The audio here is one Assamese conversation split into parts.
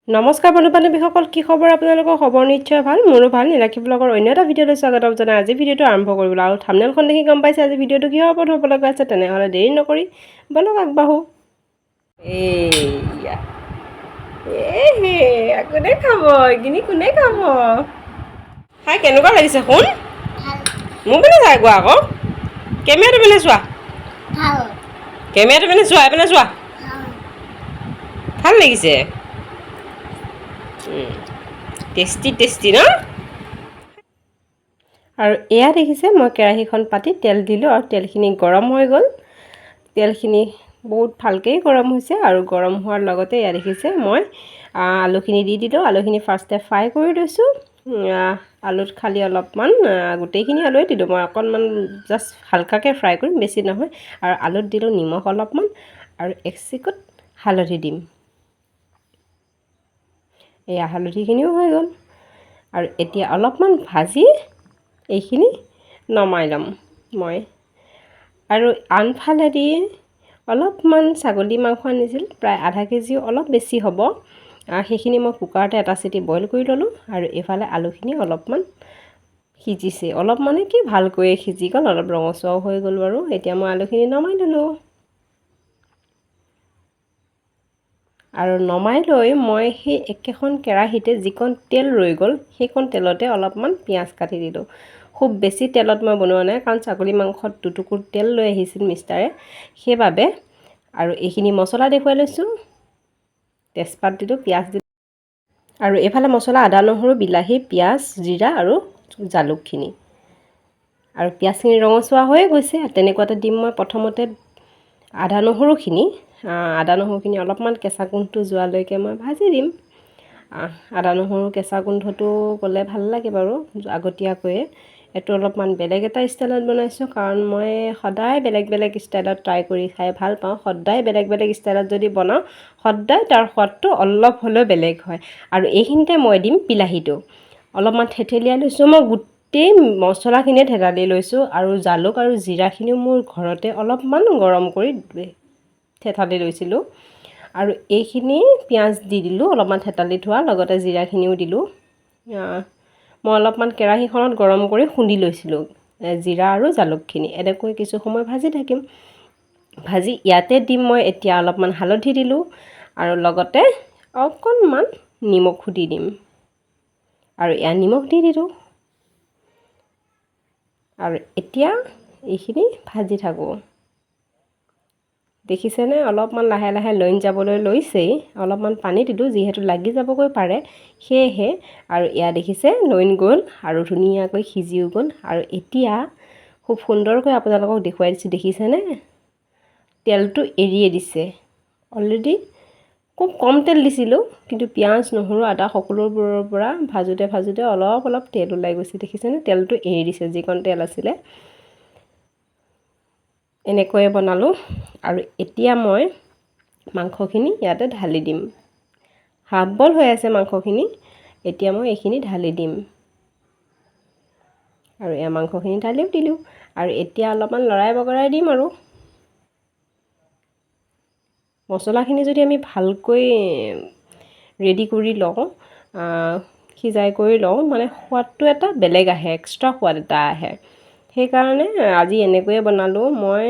নমস্কাৰ বন্ধু-বান্ধৱীসকল, কি খবৰ আপোনালোকৰ? খবৰ নিশ্চয় ভাল, মোৰো ভাল। নীলাক্ষী ব্লগৰ অন্য এটা ভিডিঅ'লৈ স্বাগতম জনাই আজি ভিডিঅ'টো আৰম্ভ কৰিবলৈ আৰু থাম্বনেইলখন দেখি গম পাইছে আজি ভিডিঅ'টো কিহৰ ওপৰত হ'বলৈ গৈ আছে। তেনেহ'লে দেৰি নকৰি বলক আগবাঢ়ো। এইয়া কোনে খাব এইখিনি? কোনে খাব? খাই কেনেকুৱা লাগিছে শুন? মোক পিনে চাই কোৱা আকৌ। কেমেৰাটো পিনে চোৱা, কেমেৰাটো পিনে চোৱা, এইপিনে চোৱা। ভাল লাগিছে, টেষ্টি টেষ্টি ন? আৰু এয়া দেখিছে মই কেৰাহীখন পাতি তেল দিলোঁ আৰু তেলখিনি গৰম হৈ গ'ল। তেলখিনি বহুত ভালকৈ গৰম হৈছে আৰু গৰম হোৱাৰ লগতে এয়া দেখিছে মই আলুখিনি দি দিলোঁ। আলুখিনি ফাৰ্ষ্টে ফ্ৰাই কৰি লৈছোঁ। আলুত খালি অলপমান গোটেইখিনি আলুৱে দিলোঁ মই, অকণমান জাষ্ট হালকাকৈ ফ্ৰাই কৰিম, বেছি নহয়। আৰু আলুত দিলোঁ নিমখ অলপমান আৰু এক চিকুট হালধি দিম। এয়া হালধিখিনিও হৈ গ'ল আৰু এতিয়া অলপমান ভাজি এইখিনি নমাই ল'ম মই। আৰু আনফালেদি অলপমান ছাগলী মাংস আনিছিল, প্ৰায় আধা কেজিও অলপ বেছি হ'ব। সেইখিনি মই কুকাৰতে এটা চিটি বইল কৰি ল'লোঁ আৰু এইফালে আলুখিনি অলপমান সিজিছে, অলপ মানে কি ভালকৈয়ে সিজি গ'ল, অলপ ৰঙচুৱাও হৈ গ'ল বাৰু। এতিয়া মই আলুখিনি নমাই ল'লোঁ আৰু নমাই লৈ মই সেই একেখন কেৰাহীতে যিকণ তেল ৰৈ গ'ল সেইকণ তেলতে অলপমান পিঁয়াজ কাটি দিলোঁ। খুব বেছি তেলত মই বনোৱা নাই, কাৰণ ছাগলী মাংসত দুটুকুৰ তেল লৈ আহিছিল মিষ্টাৰে, সেইবাবে। আৰু এইখিনি মছলা দেখুৱাই লৈছোঁ, তেজপাত দিলোঁ, পিঁয়াজ দিলোঁ আৰু এইফালে মছলা আদা নহৰু বিলাহী পিঁয়াজ জিৰা আৰু জালুকখিনি। আৰু পিঁয়াজখিনি ৰঙচুৱা হৈয়ে গৈছে। তেনেকুৱাতে দিম মই প্ৰথমতে আদা নহৰুখিনি অলপমান কেঁচা গোন্ধটো যোৱালৈকে মই ভাজি দিম। আদা নহৰু কেঁচা গোন্ধটো গ'লে ভাল লাগে বাৰু আগতীয়াকৈয়ে। এইটো অলপমান বেলেগ এটা ষ্টাইলত বনাইছোঁ, কাৰণ মই সদায় বেলেগ বেলেগ ষ্টাইলত ট্ৰাই কৰি খাই ভাল পাওঁ। সদায় বেলেগ বেলেগ ষ্টাইলত যদি বনাওঁ, সদায় তাৰ সোৱাদটো অলপ হ'লেও বেলেগ হয়। আৰু এইখিনিতে মই দিম বিলাহীটো অলপমান থেতেলিয়াই লৈছোঁ। মই গোটেই মছলাখিনিয়ে থেতালি লৈছোঁ আৰু জালুক আৰু জিৰাখিনিও মোৰ ঘৰতে অলপমান গৰম কৰি থেতালি লৈছিলোঁ। আৰু এইখিনি পিঁয়াজ দি দিলোঁ অলপমান থেতালি থোৱা, লগতে জিৰাখিনিও দিলোঁ। মই অলপমান কেৰাহীখনত গৰম কৰি খুন্দি লৈছিলোঁ জিৰা আৰু জালুকখিনি। এনেকৈ কিছু সময় ভাজি থাকিম। ভাজি ইয়াতে দিম মই এতিয়া অলপমান হালধি দিলোঁ আৰু লগতে অকণমান নিমখো দি দিম। আৰু এয়া নিমখ দি দিলোঁ আৰু এতিয়া এইখিনি ভাজি থাকোঁ। দেখিছেনে? অলপমান লাহে লাহে লইন যাবলৈ লৈছেই। অলপমান পানী দিলোঁ যিহেতু লাগি যাবগৈ পাৰে, সেয়েহে। আৰু এয়া দেখিছে লইন গ'ল আৰু ধুনীয়াকৈ সিজিও গ'ল। আৰু এতিয়া খুব সুন্দৰকৈ আপোনালোকক দেখুৱাই দিছোঁ, দেখিছেনে? তেলটো এৰিয়ে দিছে অলৰেডি। খুব কম তেল দিছিলোঁ, কিন্তু পিঁয়াজ নহৰু আদা সকলোবোৰৰ পৰা ভাজোঁতে ভাজোঁতে অলপ অলপ তেল ওলাই গৈছে। দেখিছেনে? তেলটো এৰি দিছে যিকণ তেল আছিলে। এনেকৈয়ে বনালোঁ আৰু এতিয়া মই মাংসখিনি ইয়াতে ঢালি দিম। হাফ বইল হৈ আছে মাংসখিনি, এতিয়া মই এইখিনি ঢালি দিম। আৰু এয়া মাংসখিনি ঢালিও দিলোঁ আৰু এতিয়া অলপমান লৰাই বগৰাই দিম। আৰু মছলাখিনি যদি আমি ভালকৈ ৰেডি কৰি লওঁ, সিজাই কৰি লওঁ, মানে সোৱাদটো এটা বেলেগ আহে, এক্সট্ৰা সোৱাদ এটা আহে। সেইকাৰণে আজি এনেকৈয়ে বনালোঁ। মই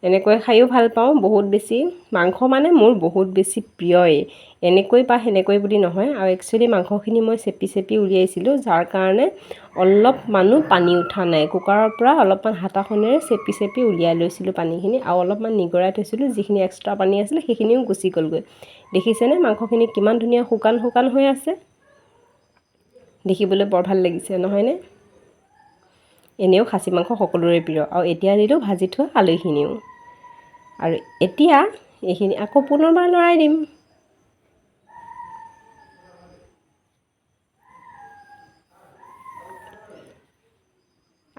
এনেকৈ খায়ো ভাল পাওঁ বহুত বেছি। মাংস মানে মোৰ বহুত বেছি প্ৰিয়ই, এনেকৈ বা সেনেকৈ বুলি নহয়। আৰু একচুৱেলি মাংসখিনি মই চেপি চেপি উলিয়াইছিলোঁ, যাৰ কাৰণে অলপমানো পানী উঠা নাই। কুকাৰৰ পৰা অলপমান হাতাখনেৰে চেপি চেপি উলিয়াই লৈছিলোঁ পানীখিনি, আৰু অলপমান নিগৰাই থৈছিলোঁ। যিখিনি এক্সট্ৰা পানী আছিলে সেইখিনিও গুচি গ'লগৈ। দেখিছেনে মাংসখিনি কিমান ধুনীয়া শুকান শুকান হৈ আছে? দেখিবলৈ বৰ ভাল লাগিছে নহয়নে? এনেও খাচী মাংস সকলোৰে প্ৰিয়। আৰু এতিয়া দিলোঁ ভাজি থোৱা আলুখিনিও। আৰু এতিয়া এইখিনি আকৌ পুনৰবাৰ লৰাই দিম।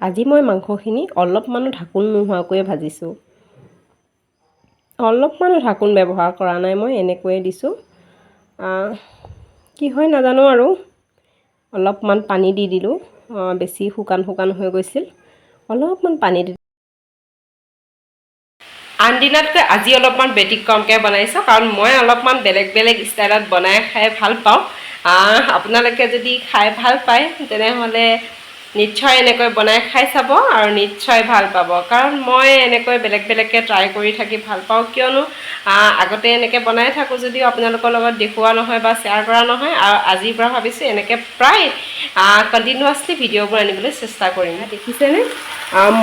আজি মই মাংসখিনি অলপমানো ঢাকোন নোহোৱাকৈয়ে ভাজিছোঁ। অলপমানো ঢাকোন ব্যৱহাৰ কৰা নাই, মই এনেকৈয়ে দিছোঁ। কি হয় নাজানো আৰু। অলপমান পানী দি দিলোঁ, বেছি শুকান শুকান হৈ গৈছিল। অলপমান পানী দি দিনতকৈ আজি অলপমান ব্যতিক্ৰমকৈ বনাইছোঁ, কাৰণ মই অলপমান বেলেগ বেলেগ ষ্টাইলত বনাই খাই ভাল পাওঁ। আপোনালোকে যদি খাই ভাল পায় তেনেহ'লে নিশ্চয় এনেকৈ বনাই খাই চাব আৰু নিশ্চয় ভাল পাব, কাৰণ মই এনেকৈ বেলেগ বেলেগকৈ ট্ৰাই কৰি থাকি ভাল পাওঁ। কিয়নো আগতে এনেকৈ বনাই থাকোঁ যদিও আপোনালোকৰ লগত দেখুওৱা নহয় বা শ্বেয়াৰ কৰা নহয়, আৰু আজিৰ পৰা ভাবিছোঁ এনেকৈ প্ৰায় কণ্টিনিউৱাছলি ভিডিঅ'বোৰ আনিবলৈ চেষ্টা কৰিম। দেখিছেনে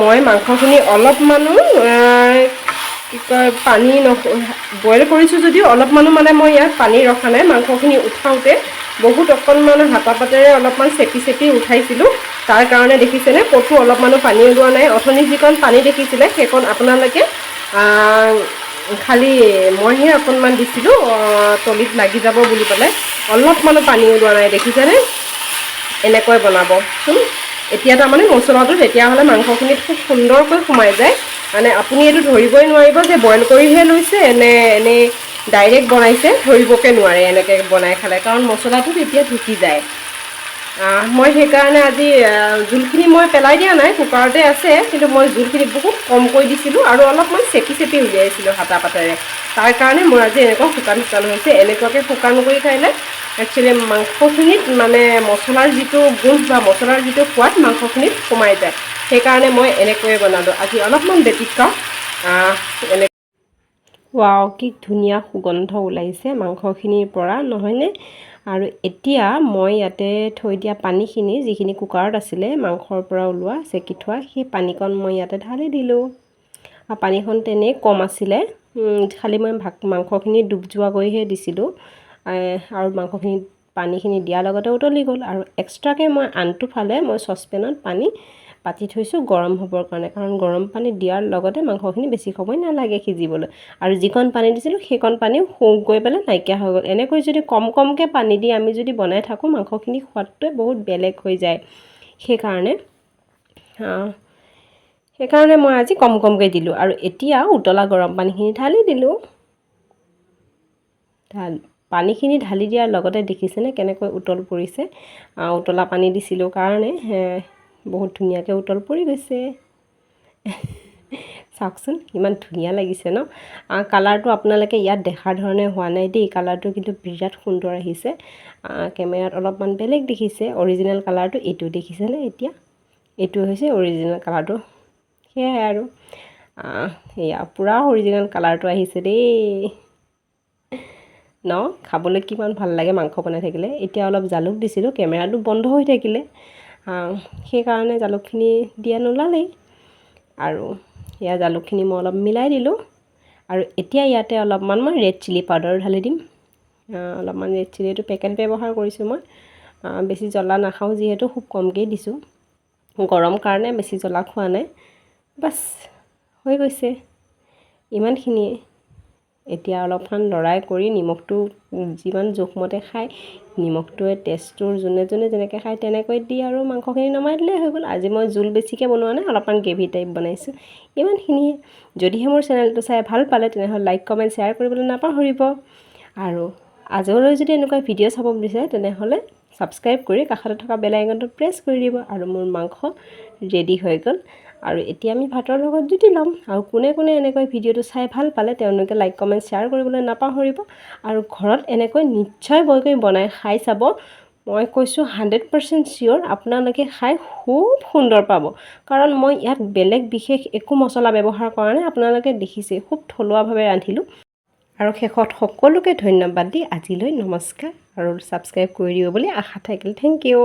মই মাংসখিনি অলপমানো কি কয় পানী বইল কৰিছোঁ যদিও অলপমানো মানে মই ইয়াত পানী ৰখা নাই। মাংসখিনি উঠাওঁতে বহুত অকণমান হাতা পাতেৰে অলপমান চেপি চেপি উঠাইছিলোঁ, তাৰ কাৰণে দেখিছেনে ক'তো অলপমানো পানী ওলোৱা নাই। অথনি যিকণ পানী দেখিছিলে সেইকণ আপোনালোকে খালি মইহে অকণমান দিছিলোঁ তলিত লাগি যাব বুলি পেলাই, অলপমানো পানী ওলোৱা নাই। দেখিছেনে এনেকৈ বনাবচোন। এতিয়া তাৰমানে মছলাটো তেতিয়াহ'লে মাংসখিনিত খুব সুন্দৰকৈ সোমাই যায়। মানে আপুনি এইটো ধৰিবই নোৱাৰিব যে বইল কৰিহে লৈছে নে এনেই ডাইৰেক্ট বনাইছে, ধৰিবকে নোৱাৰে এনেকৈ বনাই খালে, কাৰণ মছলাটো তেতিয়া ঢুকি যায়। মই সেইকাৰণে আজি জোলখিনি মই পেলাই দিয়া নাই, কুকাৰতে আছে, কিন্তু মই জোলখিনি বহুত কমকৈ দিছিলোঁ আৰু অলপমান চেপি চেপি উলিয়াইছিলোঁ হাতা পাতেৰে। তাৰ কাৰণে মোৰ আজি এনেকুৱা শুকান শুকান হৈছে। এনেকুৱাকৈ শুকান কৰি খাইলে একচুৱেলি মাংসখিনিত মানে মছলাৰ যিটো গোন্ধ বা মছলাৰ যিটো সোৱাদ মাংসখিনিত সোমাই যায়। সেইকাৰণে মই এনেকৈয়ে বনালোঁ আজি অলপমান ব্যতিক্ৰম। এনে ৱাও, কি ধুনীয়া সুগন্ধ ওলাইছে মাংসখিনিৰ পৰা, নহয়নে? আৰু এতিয়া মই ইয়াতে থৈ দিয়া পানীখিনি যিখিনি কুকাৰত আছিলে মাংসৰ পৰা ওলোৱা চেকি থোৱা, সেই পানীকণ মই ইয়াতে ঢালি দিলোঁ। আৰু পানীখন তেনেই কম আছিলে, খালি মই মাংসখিনি ডুব যোৱাকৈহে দিছিলোঁ। আৰু মাংসখিনি পানীখিনি দিয়াৰ লগতে উতলি গ'ল। আৰু এক্সট্ৰাকৈ মই আনটো ফালে মই চচপেনত পানী পাতি থৈছোঁ গৰম হ'বৰ কাৰণে, কাৰণ গৰম পানী দিয়াৰ লগতে মাংসখিনি বেছি সময় নালাগে সিজিবলৈ। আৰু যিকণ পানী দিছিলোঁ সেইকণ পানীও শুক গৈ পেলাই নাইকিয়া হৈ গ'ল। এনেকৈ যদি কম কমকৈ পানী দি আমি যদি বনাই থাকোঁ মাংসখিনি সোৱাদটোৱে বহুত বেলেগ হৈ যায়। সেইকাৰণে মই আজি কম কমকৈ দিলোঁ। আৰু এতিয়া উতলা গৰম পানীখিনি ঢালি দিলোঁ। পানীখিনি ঢালি দিয়াৰ লগতে দেখিছেনে কেনেকৈ উতল পৰিছে। উতলা পানী দিছিলোঁ কাৰণে বহুত ধুনীয়াকৈ উতল পৰি গৈছে। চাওকচোন ইমান ধুনীয়া লাগিছে ন। কালাৰটো আপোনালোকে ইয়াত দেখাৰ ধৰণে হোৱা নাই দেই, কালাৰটো কিন্তু বিৰাট সুন্দৰ আহিছে। কেমেৰাত অলপমান বেলেগ দেখিছে। অৰিজিনেল কালাৰটো এইটো দেখিছেনে? এতিয়া এইটো হৈছে অৰিজিনেল কালাৰটো। সেয়াই আৰু এয়া পূৰা অৰিজিনেল কালাৰটো আহিছে দেই ন। খাবলৈ কিমান ভাল লাগে মাংস বনাই থাকিলে। এতিয়া অলপ জালুক দিছিলোঁ, কেমেৰাটো বন্ধ হৈ থাকিলে, সেইকাৰণে জালুকখিনি দিয়া নোলালেই। আৰু ইয়াৰ জালুকখিনি মই অলপ মিলাই দিলোঁ। আৰু এতিয়া ইয়াতে অলপমান মই ৰেড চিলি পাউডাৰ ঢালি দিম। অলপমান ৰেড চিলিটো পেকেট ব্যৱহাৰ কৰিছোঁ মই, বেছি জ্বলা নাখাওঁ যিহেতু খুব কমকৈ দিছোঁ। গৰম কাৰণে বেছি জ্বলা খোৱা নাই। বাছ হৈ গৈছে ইমানখিনিয়ে। এতিয়া অলপমান লৰাই কৰি নিমখটো যিমান জোখমতে খায়, নিমখটোৱে টেষ্টটোৰ যোনে যোনে যেনেকৈ খায় তেনেকৈ দি আৰু মাংসখিনি নমাই দিলেই হৈ গ'ল। আজি মই জোল বেছিকৈ বনোৱা নাই, অলপমান গ্ৰেভি টাইপ বনাইছোঁ। ইমানখিনিয়ে। যদিহে মোৰ চেনেলটো চাই ভাল পালে তেনেহ'লে লাইক কমেণ্ট শ্বেয়াৰ কৰিবলৈ নাপাহৰিব। আৰু আজিলৈ যদি এনেকুৱা ভিডিঅ' চাব বিচাৰে তেনেহ'লে ছাবস্ক্ৰাইব কৰি কাষতে থকা বেল আইকনটো প্ৰেছ কৰি দিব। আৰু মোৰ মাংস ৰেডি হৈ গ'ল। আৰু এতিয়া আমি ভাতৰ লগত জুতি ল'ম। আৰু কোনে কোনে এনেকৈ ভিডিঅ'টো চাই ভাল পালে তেওঁলোকে লাইক কমেণ্ট শ্বেয়াৰ কৰিবলৈ নাপাহৰিব। আৰু ঘৰত এনেকৈ নিশ্চয় বনাই খাই চাব। মই কৈছোঁ 100% চিয়'ৰ আপোনালোকে খাই খুব সুন্দৰ পাব, কাৰণ মই ইয়াত বেলেগ বিশেষ একো মছলা ব্যৱহাৰ কৰা নাই। আপোনালোকে দেখিছে খুব থলুৱাভাৱে ৰান্ধিলোঁ। আৰু শেষত সকলোকে ধন্যবাদ দি আজিলৈ নমস্কাৰ, আৰু ছাবস্ক্ৰাইব কৰি দিব বুলি আশা থাকিল। Thank U.